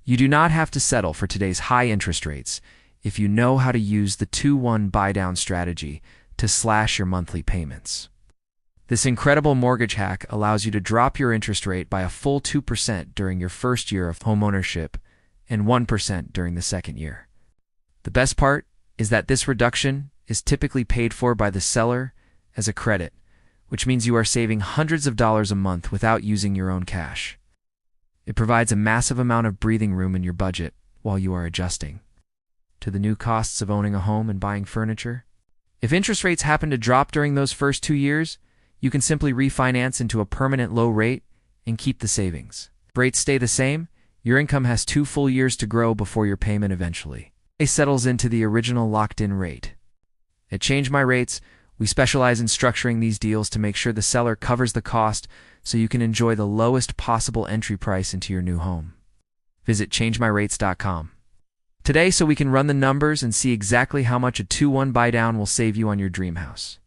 You do not have to settle for today's high interest rates if you know how to use the 2-1 buy-down strategy to slash your monthly payments. This incredible mortgage hack allows you to drop your interest rate by a full 2% during your first year of homeownership and 1% during the second year. The best part is that this reduction is typically paid for by the seller as a credit, which means you are saving hundreds of dollars a month without using your own cash. It provides a massive amount of breathing room in your budget while you are adjusting to the new costs of owning a home and buying furniture. If interest rates happen to drop during those first 2 years, you can simply refinance into a permanent low rate and keep the savings. If rates stay the same, your income has 2 full years to grow before your payment eventually settles into the original locked-in rate. At Change My Rates, we specialize in structuring these deals to make sure the seller covers the cost so you can enjoy the lowest possible entry price into your new home. Visit changemyrates.com today so we can run the numbers and see exactly how much a 2-1 buy-down will save you on your dream house.